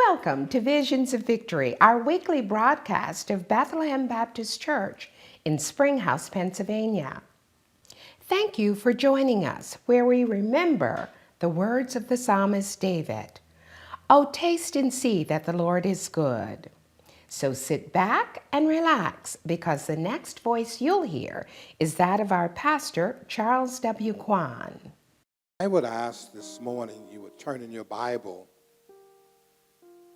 Welcome to Visions of Victory, our weekly broadcast of Bethlehem Baptist Church in Springhouse, Pennsylvania. Thank you for joining us, where we remember the words of the psalmist David. Oh, taste and see that the Lord is good. So sit back and relax, because the next voice you'll hear is that of our pastor, Charles W. Quann. I would ask this morning you would turn in your Bible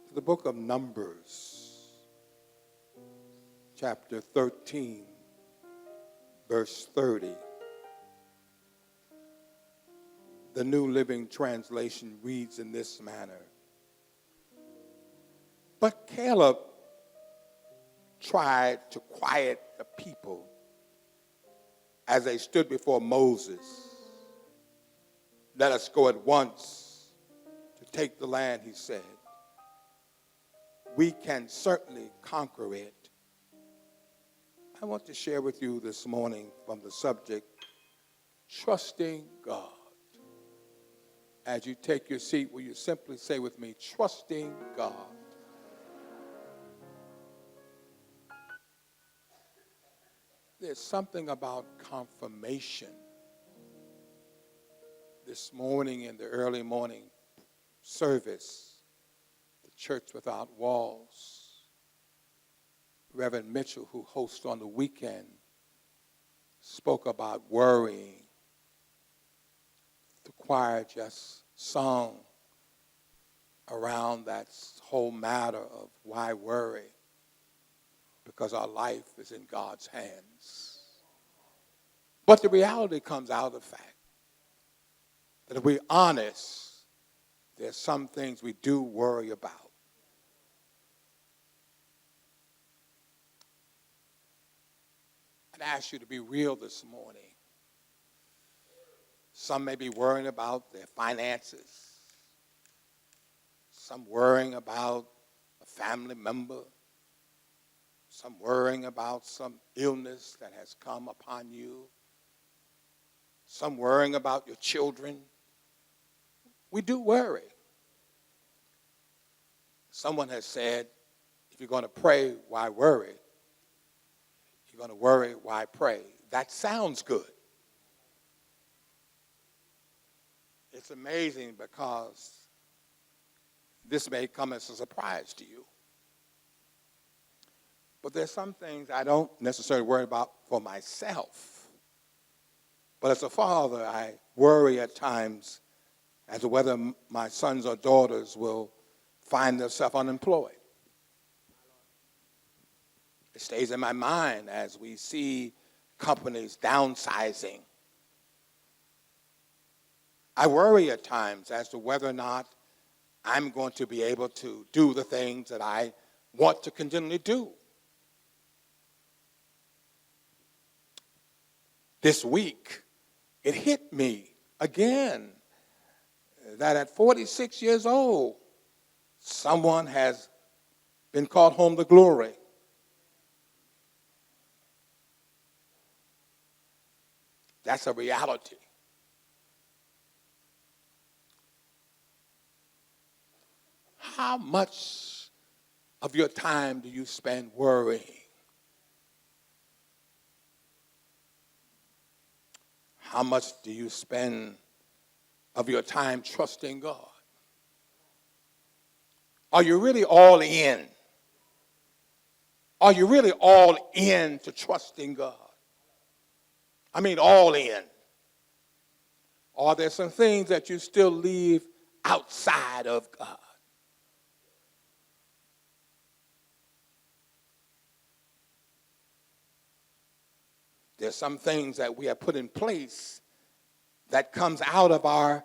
to the book of Numbers, chapter 13, verse 30. The New Living Translation reads in this manner: But Caleb tried to quiet the people as they stood before Moses. Let us go at once to take the land, he said. We can certainly conquer it. I want to share with you this morning from the subject, trusting God. As you take your seat, will you simply say with me, trusting God. There's something about confirmation. This morning in the early morning service, the Church Without Walls, Reverend Mitchell, who hosts on the weekend, spoke about worrying. The choir just sung around that whole matter of why worry, because our life is in God's hands. But the reality comes out of the fact that if we're honest, there's some things we do worry about. I'd ask you to be real this morning. Some may be worrying about their finances. Some worrying about a family member. Some worrying about some illness that has come upon you. Some worrying about your children. We do worry. Someone has said, if you're going to pray, why worry? If you're going to worry, why pray? That sounds good. It's amazing because this may come as a surprise to you. But there's some things I don't necessarily worry about for myself. But as a father, I worry at times as to whether my sons or daughters will find themselves unemployed. It stays in my mind as we see companies downsizing. I worry at times as to whether or not I'm going to be able to do the things that I want to continually do. This week, it hit me again that at 46 years old, someone has been called home to glory. That's a reality. How much of your time do you spend worrying? How much do you spend of your time trusting God? Are you really all in? Are you really all in to trusting God? I mean, all in. Or are there some things that you still leave outside of God? There's some things that we have put in place that comes out of our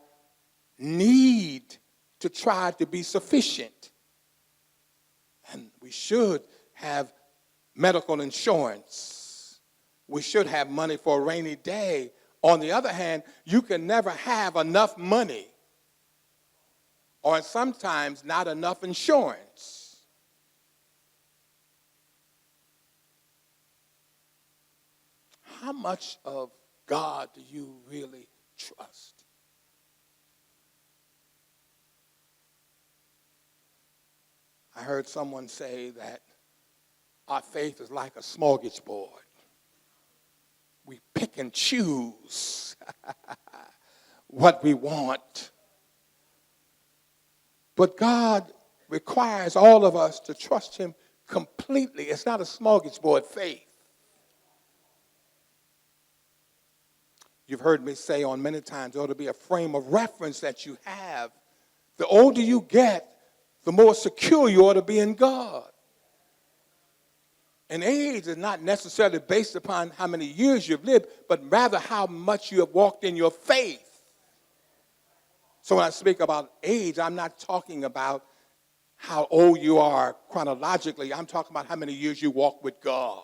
need to try to be sufficient. And we should have medical insurance. We should have money for a rainy day. On the other hand, you can never have enough money, or sometimes not enough insurance. How much of God do you really trust? I heard someone say that our faith is like a smorgasbord. We pick and choose what we want. But God requires all of us to trust him completely. It's not a smorgasbord faith. You've heard me say on many times, there ought to be a frame of reference that you have. The older you get, the more secure you ought to be in God. And age is not necessarily based upon how many years you've lived, but rather how much you have walked in your faith. So when I speak about age, I'm not talking about how old you are chronologically. I'm talking about how many years you walk with God.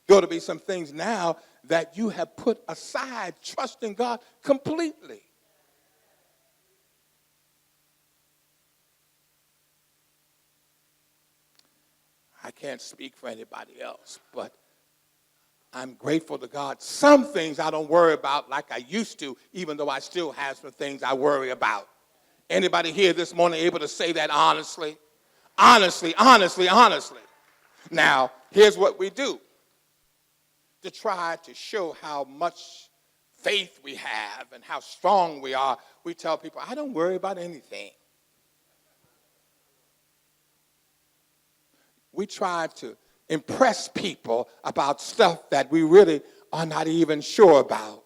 There ought to be some things now that you have put aside, trusting God completely. I can't speak for anybody else, but I'm grateful to God. Some things I don't worry about like I used to, even though I still have some things I worry about. Anybody here this morning able to say that honestly? Honestly. Now, here's what we do to try to show how much faith we have and how strong we are. We tell people, I don't worry about anything. We try to impress people about stuff that we really are not even sure about.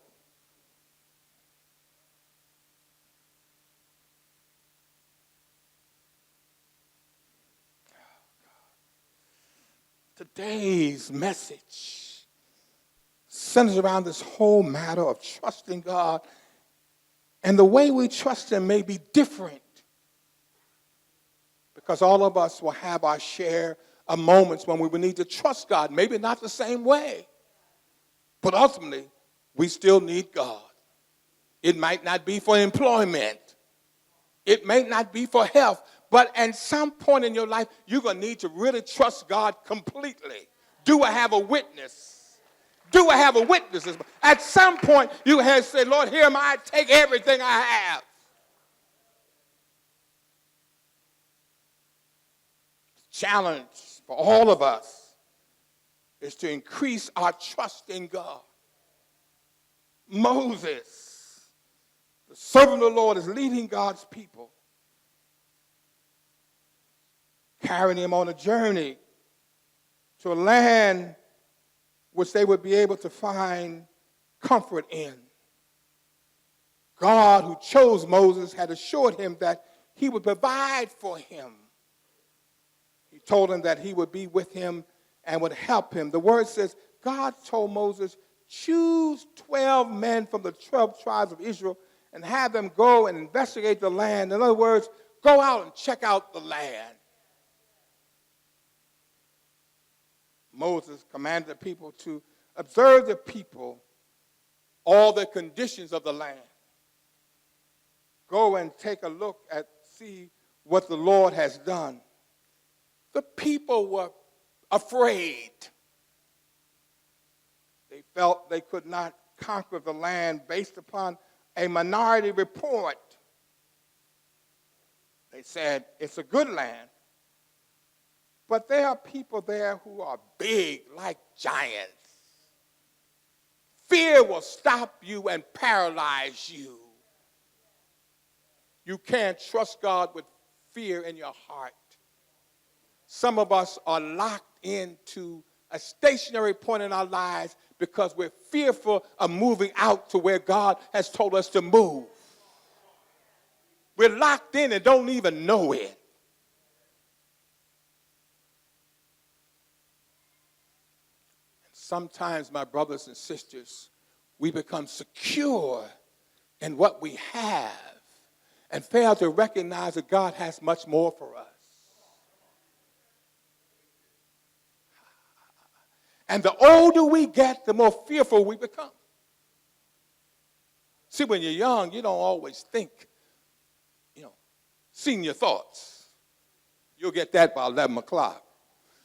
Today's message centers around this whole matter of trusting God, and the way we trust him may be different because all of us will have our share of moments when we will need to trust God, maybe not the same way, but ultimately we still need God. It might not be for employment. It may not be for health, but at some point in your life, you're going to need to really trust God completely. Do I have a witness? Do I have a witness? At some point, you have to say, Lord, here am I, take everything I have. Challenge for all of us is to increase our trust in God. Moses, the servant of the Lord, is leading God's people, carrying him on a journey to a land which they would be able to find comfort in. God, who chose Moses, had assured him that he would provide for him. He told him that he would be with him and would help him. The word says, God told Moses, choose 12 men from the 12 tribes of Israel and have them go and investigate the land. In other words, go out and check out the land. Moses commanded the people to observe the people, all the conditions of the land. Go and take a look at, see what the Lord has done. The people were afraid. They felt they could not conquer the land based upon a minority report. They said, it's a good land, but there are people there who are big like giants. Fear will stop you and paralyze you. You can't trust God with fear in your heart. Some of us are locked into a stationary point in our lives because we're fearful of moving out to where God has told us to move. We're locked in and don't even know it. And sometimes, my brothers and sisters, we become secure in what we have and fail to recognize that God has much more for us. And the older we get, the more fearful we become. See, when you're young, you don't always think, senior thoughts. You'll get that by 11 o'clock.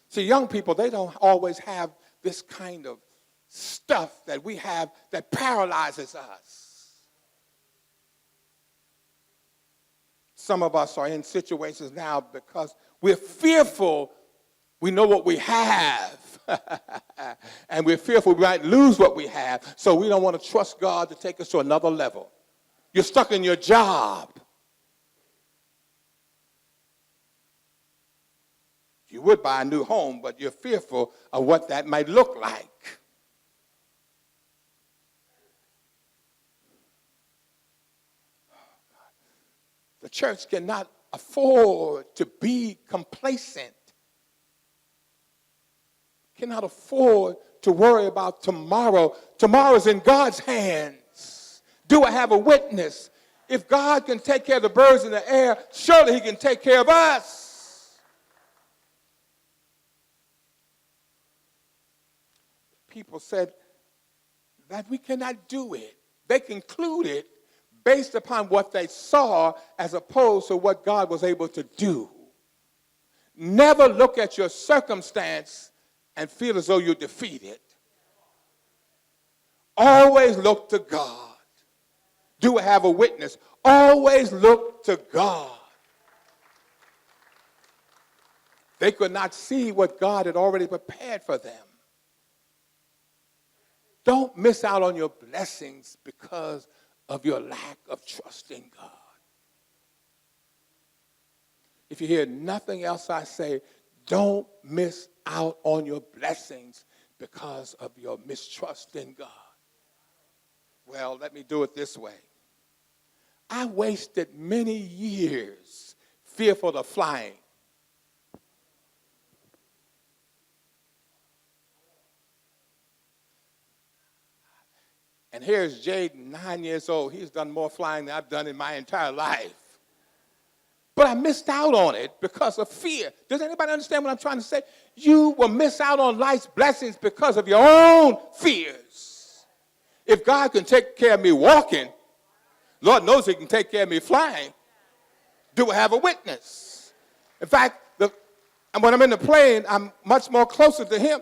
See, young people, they don't always have this kind of stuff that we have that paralyzes us. some of us are in situations now because we're fearful. We know what we have. And we're fearful we might lose what we have. So we don't want to trust God to take us to another level. You're stuck in your job. You would buy a new home, but you're fearful of what that might look like. The church cannot afford to be complacent. Cannot afford to worry about tomorrow. Tomorrow's in God's hands. Do I have a witness? If God can take care of the birds in the air, surely he can take care of us. People said that we cannot do it. They concluded based upon what they saw as opposed to what God was able to do. Never look at your circumstance and feel as though you're defeated. Always look to God. Do I have a witness? Always look to God. They could not see what God had already prepared for them. Don't miss out on your blessings because of your lack of trust in God. If you hear nothing else I say, don't miss out on your blessings because of your mistrust in God. Well, let me do it this way. I wasted many years fearful of flying. And here's Jaden, 9 years old. He's done more flying than I've done in my entire life. But I missed out on it because of fear. Does anybody understand what I'm trying to say? You will miss out on life's blessings because of your own fears. If God can take care of me walking, Lord knows he can take care of me flying. Do I have a witness? In fact, when I'm in the plane, I'm much more closer to him.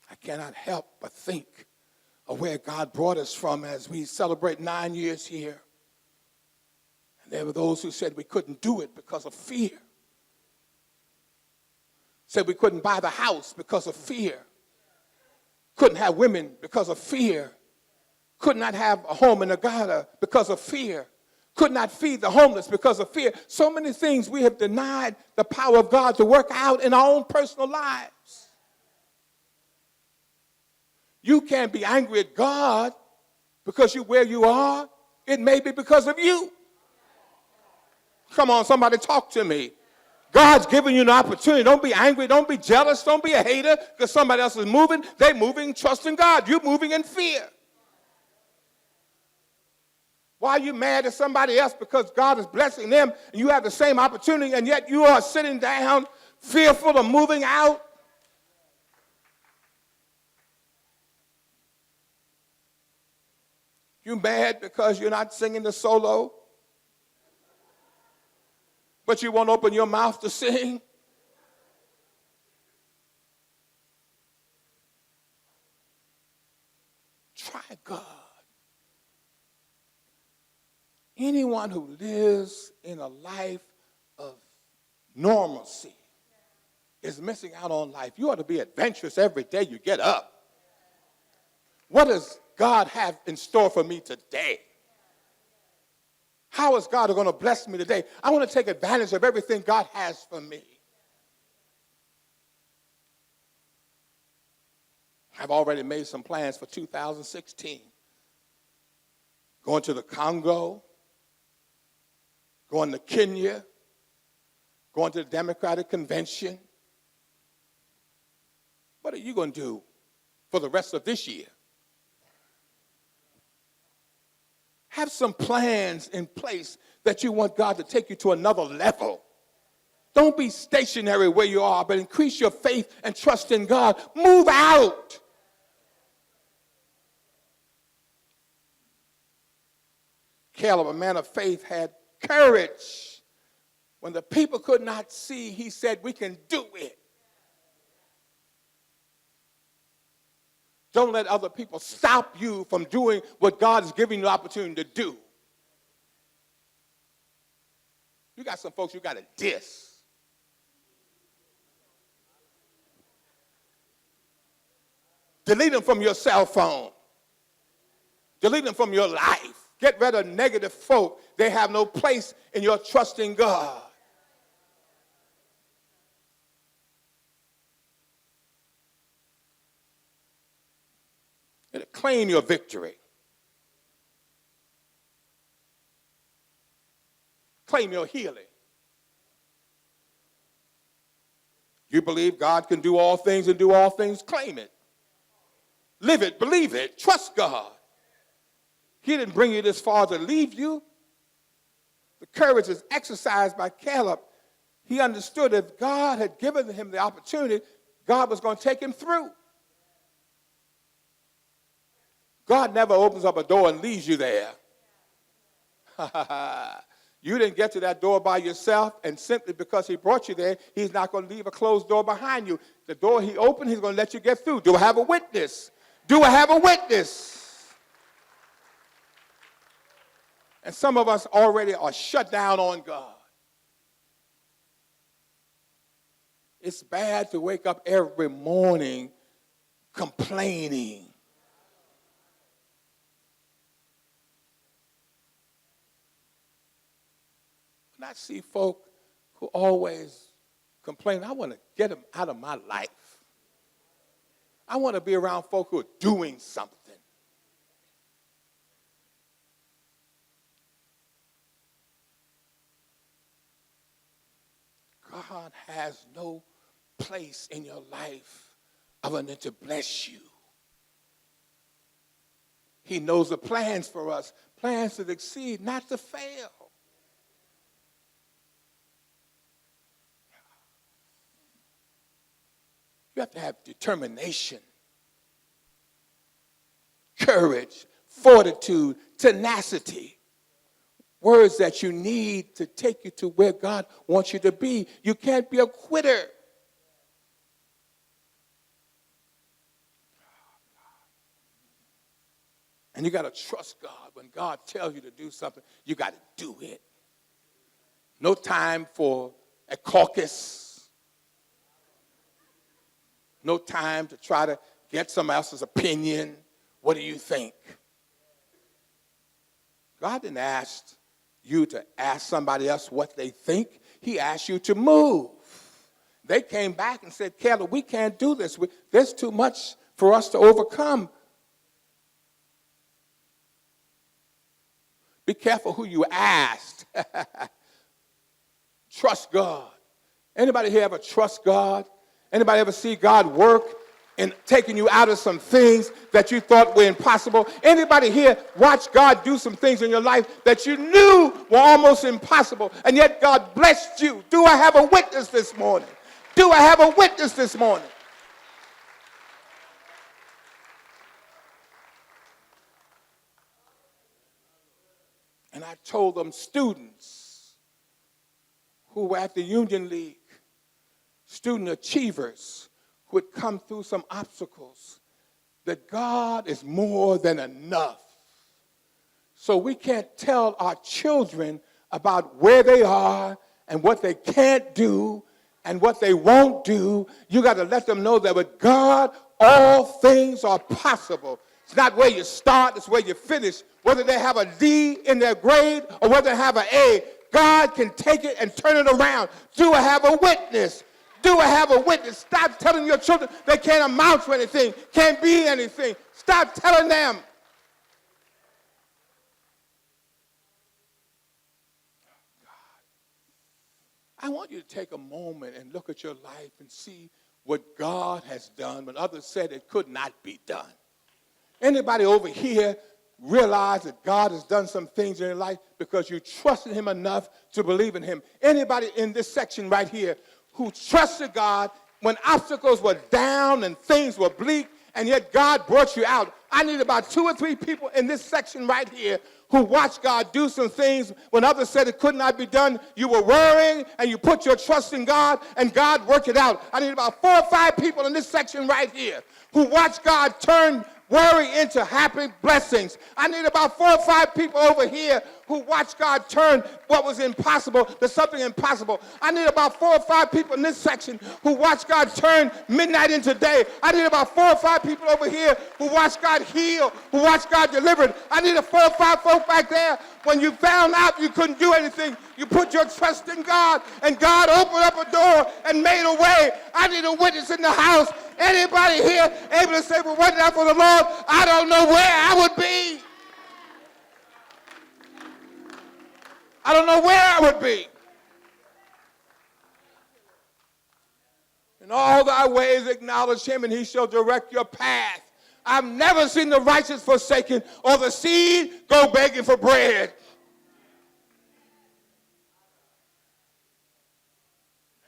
I cannot help but think of where God brought us from as we celebrate 9 years here. And there were those who said we couldn't do it because of fear. Said we couldn't buy the house because of fear. Couldn't have women because of fear. Could not have a home in the gutter because of fear. Could not feed the homeless because of fear. So many things we have denied the power of God to work out in our own personal lives. You can't be angry at God because you're where you are. It may be because of you. Come on, somebody talk to me. God's giving you an opportunity. Don't be angry. Don't be jealous. Don't be a hater because somebody else is moving. They're moving, trusting God. You're moving in fear. Why are you mad at somebody else because God is blessing them and you have the same opportunity and yet you are sitting down fearful of moving out? You mad because you're not singing the solo, but you won't open your mouth to sing? Try God. Anyone who lives in a life of normalcy is missing out on life. You ought to be adventurous every day you get up. What does God have in store for me today? How is God going to bless me today? I want to take advantage of everything God has for me. I've already made some plans for 2016. Going to the Congo, going to Kenya, going to the Democratic Convention. What are you going to do for the rest of this year? Have some plans in place that you want God to take you to another level. Don't be stationary where you are, but increase your faith and trust in God. Move out. Caleb, a man of faith, had courage. When the people could not see, he said, we can do it. Don't let other people stop you from doing what God is giving you the opportunity to do. You got some folks you got to diss. Delete them from your cell phone. Delete them from your life. Get rid of negative folk. They have no place in your trusting God. Claim your victory. Claim your healing. You believe God can do all things and do all things, claim it. Live it, believe it, trust God. He didn't bring you this far to leave you. The courage is exercised by Caleb. He understood if God had given him the opportunity, God was going to take him through. God never opens up a door and leaves you there. You didn't get to that door by yourself, and simply because he brought you there, he's not going to leave a closed door behind you. The door he opened, he's going to let you get through. Do I have a witness? Do I have a witness? And some of us already are shut down on God. It's bad to wake up every morning complaining. When I see folk who always complain, I want to get them out of my life. I want to be around folk who are doing something. God has no place in your life other than to bless you. He knows the plans for us, plans to succeed, not to fail. You have to have determination, courage, fortitude, tenacity. Words that you need to take you to where God wants you to be. You can't be a quitter. And you got to trust God. When God tells you to do something, you got to do it. No time for a caucus. No time to try to get somebody else's opinion. What do you think? God didn't ask you to ask somebody else what they think. He asked you to move. They came back and said, Caleb, we can't do this. There's too much for us to overcome. Be careful who you asked. Trust God. Anybody here ever trust God? Anybody ever see God work in taking you out of some things that you thought were impossible? Anybody here watch God do some things in your life that you knew were almost impossible, and yet God blessed you? Do I have a witness this morning? Do I have a witness this morning? And I told them students who were at the Union League, student achievers who had come through some obstacles, that God is more than enough. So we can't tell our children about where they are and what they can't do and what they won't do. You got to let them know that with God, all things are possible. It's not where you start, it's where you finish. Whether they have a D in their grade or whether they have an A, God can take it and turn it around. Do I have a witness? Do I have a witness? Stop telling your children they can't amount to anything, can't be anything. Stop telling them. I want you to take a moment and look at your life and see what God has done when others said it could not be done. Anybody over here realize that God has done some things in your life because you trusted him enough to believe in him? Anybody in this section right here who trusted God when obstacles were down and things were bleak, and yet God brought you out? I need about 2 or 3 people in this section right here who watched God do some things when others said it could not be done. You were worrying and you put your trust in God and God worked it out. I need about 4 or 5 people in this section right here who watched God turn worry into happy blessings. I need about 4 or 5 people over here who watched God turn what was impossible to something impossible. I need about 4 or 5 people in this section who watched God turn midnight into day. I need about 4 or 5 people over here who watched God heal, who watched God deliver. I need a 4 or 5 folk back there. When you found out you couldn't do anything, you put your trust in God, and God opened up a door and made a way. I need a witness in the house. Anybody here able to say, well, wasn't that for the Lord? I don't know where I would be. I don't know where I would be. In all thy ways acknowledge him, and he shall direct your path. I've never seen the righteous forsaken or the seed go begging for bread.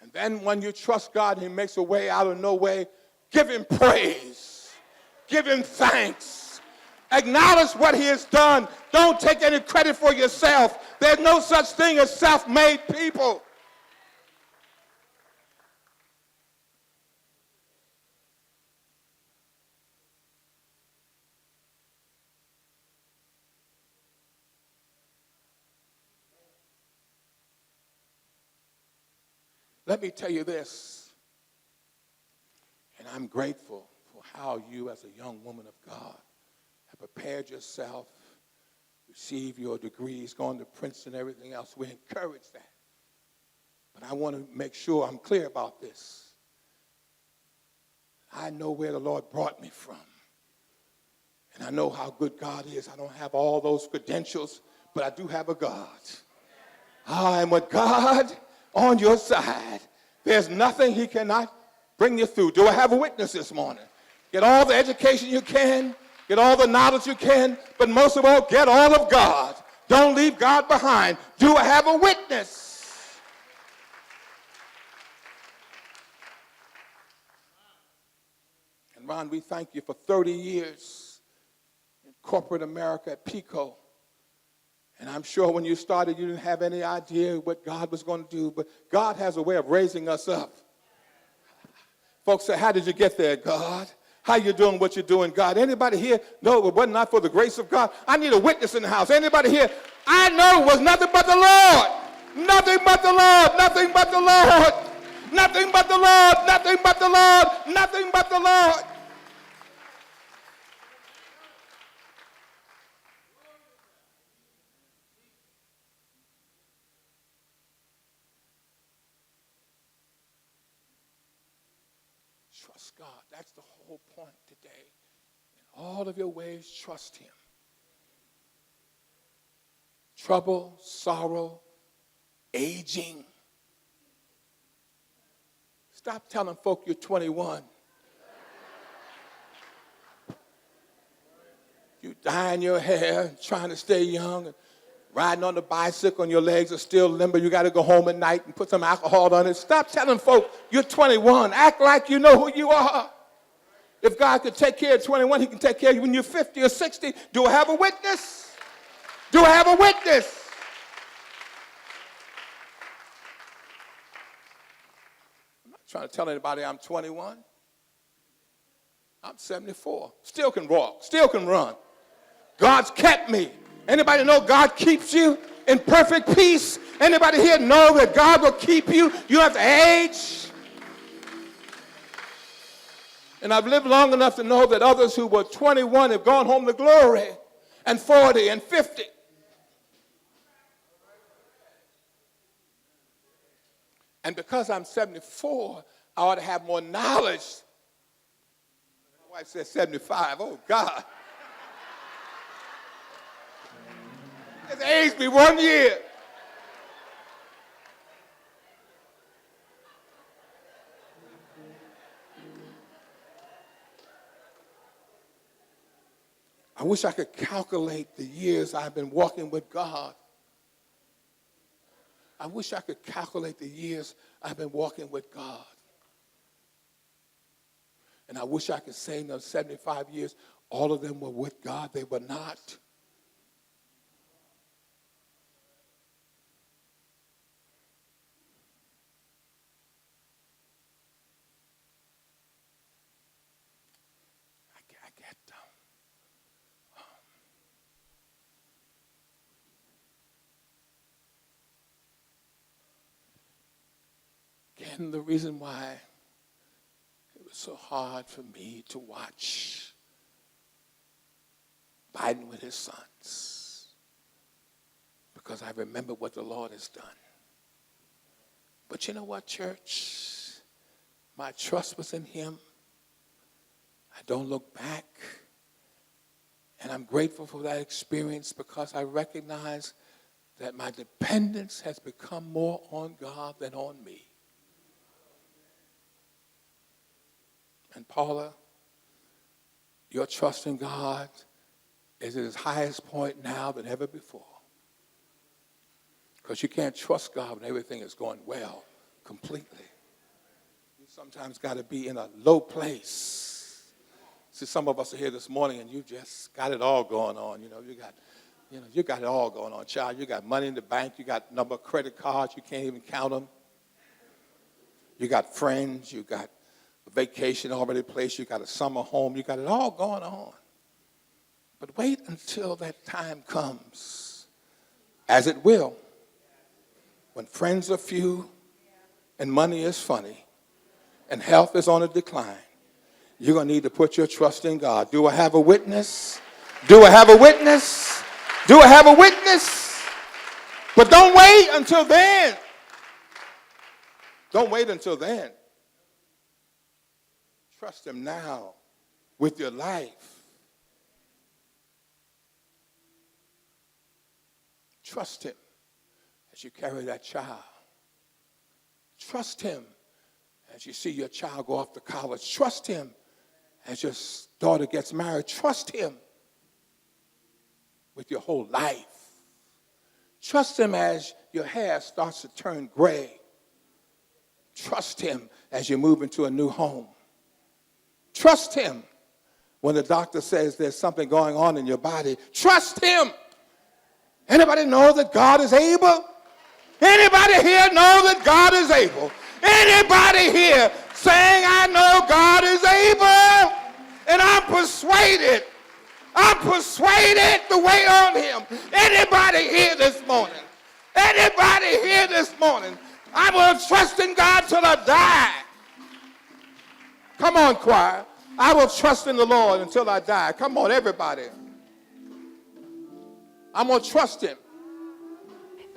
And then when you trust God, he makes a way out of no way. Give him praise. Give him thanks. Acknowledge what he has done. Don't take any credit for yourself. There's no such thing as self-made people. Let me tell you this, and I'm grateful for how you as a young woman of God have prepared yourself, received your degrees, gone to Princeton, everything else. We encourage that. But I want to make sure I'm clear about this. I know where the Lord brought me from, and I know how good God is. I don't have all those credentials, but I do have a God. I am with God on your side. There's nothing he cannot bring you through. Do I have a witness this morning? Get all the education you can, get all the knowledge you can, but most of all, get all of God. Don't leave God behind. Do I have a witness? And Ron, we thank you for 30 years in corporate America at Pico. And I'm sure when you started, you didn't have any idea what God was going to do, but God has a way of raising us up. Folks say, how did you get there, God? How you doing what you're doing, God? Anybody here know it was not for the grace of God? I need a witness in the house. Anybody here? I know it was nothing but the Lord. Nothing but the Lord. Nothing but the Lord. Nothing but the Lord. Nothing but the Lord. Nothing but the Lord. Trust God. That's the whole point today. In all of your ways, trust him. Trouble, sorrow, aging. Stop telling folk you're 21. You dyeing your hair, trying to stay young, and riding on the bicycle and your legs are still limber. You got to go home at night and put some alcohol on it. Stop telling folk you're 21. Act like you know who you are. If God could take care of 21, he can take care of you when you're 50 or 60. Do I have a witness? Do I have a witness? I'm not trying to tell anybody I'm 21. I'm 74. Still can walk. Still can run. God's kept me. Anybody know God keeps you in perfect peace? Anybody here know that God will keep you? You don't have to age. And I've lived long enough to know that others who were 21 have gone home to glory, and 40 and 50. And because I'm 74, I ought to have more knowledge. My wife said 75. Oh, God. It's aged me 1 year. I wish I could calculate the years I've been walking with God. I wish I could calculate the years I've been walking with God. And I wish I could say in those 75 years, all of them were with God. They were not. I get again, the reason why it was so hard for me to watch Biden with his sons, because I remember what the Lord has done. But you know what, church? My trust was in him. I don't look back. And I'm grateful for that experience because I recognize that my dependence has become more on God than on me. And Paula, your trust in God is at its highest point now than ever before. Because you can't trust God when everything is going well completely. You sometimes got to be in a low place. See, some of us are here this morning and you just got it all going on. You got it all going on, child. You got money in the bank. You got a number of credit cards. You can't even count them. You got friends. You got a vacation already placed. You got a summer home. You got it all going on. But wait until that time comes, as it will, when friends are few and money is funny and health is on a decline. You're going to need to put your trust in God. Do I have a witness? Do I have a witness? Do I have a witness? But don't wait until then. Don't wait until then. Trust him now with your life. Trust him as you carry that child. Trust him as you see your child go off to college. Trust him as your daughter gets married. Trust him with your whole life. Trust him as your hair starts to turn gray. Trust him as you move into a new home. Trust him when the doctor says there's something going on in your body. Trust him. Anybody know that God is able? Anybody here know that God is able? Anybody here saying, I know God is able? And I'm persuaded to wait on him. Anybody here this morning? Anybody here this morning? I will trust in God till I die. Come on, choir. I will trust in the Lord until I die. Come on, everybody. I'm going to trust him.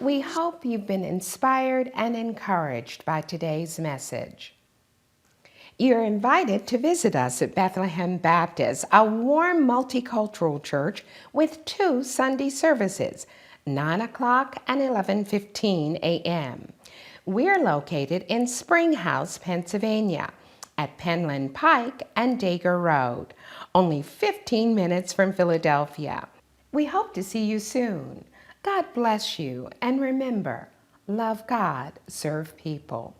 We hope you've been inspired and encouraged by today's message. You're invited to visit us at Bethlehem Baptist, a warm multicultural church with 2 Sunday services, 9 o'clock and 11:15 a.m. We're located in Springhouse, Pennsylvania, at Penland Pike and Dager Road, only 15 minutes from Philadelphia. We hope to see you soon. God bless you, and remember, love God, serve people.